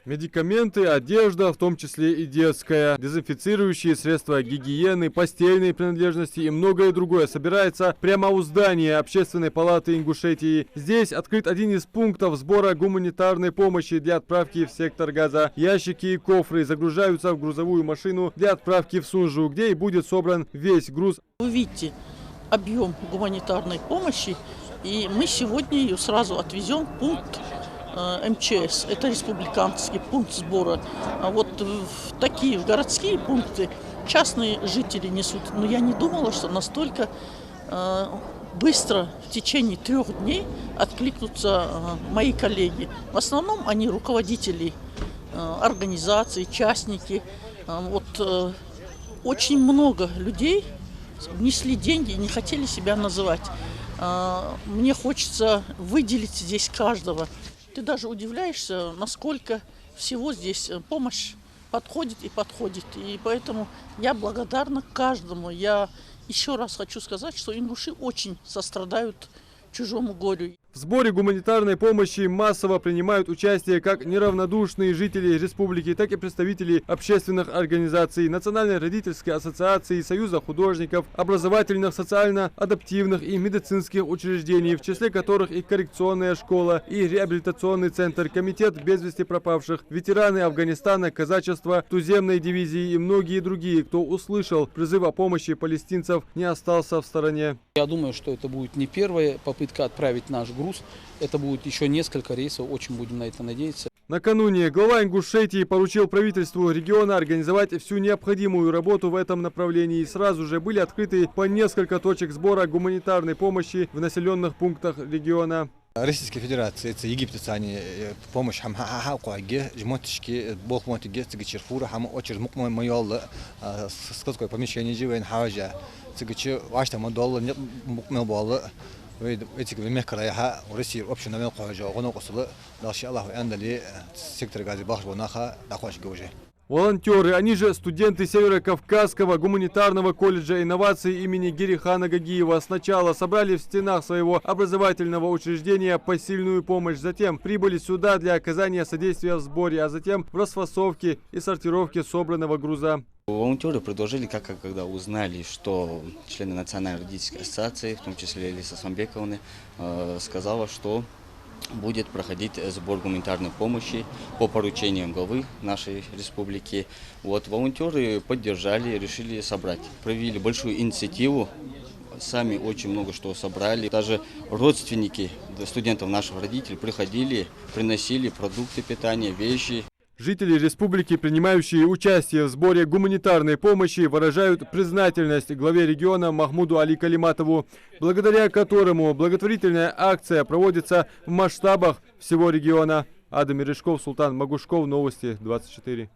Медикаменты, одежда, в том числе и детская, дезинфицирующие средства гигиены, постельные принадлежности и многое другое собирается прямо у здания Общественной палаты Ингушетии. Здесь открыт один из пунктов сбора гуманитарной помощи для отправки в сектор Газа. Ящики и кофры загружаются в грузовую машину для отправки в Сунжу, где и будет собран весь груз. Вы видите объем гуманитарной помощи, и мы сегодня ее сразу отвезем в пункт МЧС, это республиканский пункт сбора. А вот в такие в городские пункты частные жители несут. Но я не думала, что настолько быстро в течение 3 дней откликнутся мои коллеги. В основном они руководители организаций, частники. Вот очень много людей внесли деньги и не хотели себя называть. Мне хочется выделить здесь каждого. Ты даже удивляешься, насколько всего здесь помощь подходит и подходит. И поэтому я благодарна каждому. Я еще раз хочу сказать, что ингуши очень сострадают чужому горю. В сборе гуманитарной помощи массово принимают участие как неравнодушные жители республики, так и представители общественных организаций, Национальной родительской ассоциации, Союза художников, образовательных, социально-адаптивных и медицинских учреждений, в числе которых и коррекционная школа, и реабилитационный центр, комитет без вести пропавших, ветераны Афганистана, казачества, туземной дивизии и многие другие, кто услышал призыв о помощи палестинцев, не остался в стороне. Я думаю, что это будет не первая попытка отправить наш груз. Это будет еще несколько рейсов, очень будем на это надеяться. Накануне глава Ингушетии поручил правительству региона организовать всю необходимую работу в этом направлении. Сразу же были открыты по несколько точек сбора гуманитарной помощи в населенных пунктах региона. Российская Федерация, это египтяне, помощь помещение живое хаважа, эти мягкая Россия общественная мелкая гонокосла, дальше Аллах эндали сектор газа бахвонаха дохвачка уже. Волонтеры, они же студенты Северо-Кавказского гуманитарного колледжа инноваций имени Гирихана Гагиева, сначала собрали в стенах своего образовательного учреждения посильную помощь, затем прибыли сюда для оказания содействия в сборе, а затем в расфасовке и сортировке собранного груза. Волонтеры предложили, когда узнали, что члены Национальной родительской ассоциации, в том числе Лиса Самбековна, сказала, что будет проходить сбор гуманитарной помощи по поручениям главы нашей республики. Вот, волонтеры поддержали, решили собрать. Провели большую инициативу, сами очень много что собрали. Даже родственники студентов наших родителей приходили, приносили продукты питания, вещи. Жители республики, принимающие участие в сборе гуманитарной помощи, выражают признательность главе региона Махмуду Али Калиматову, благодаря которому благотворительная акция проводится в масштабах всего региона. Адам Мережков, Султан Магушков, Новости 24.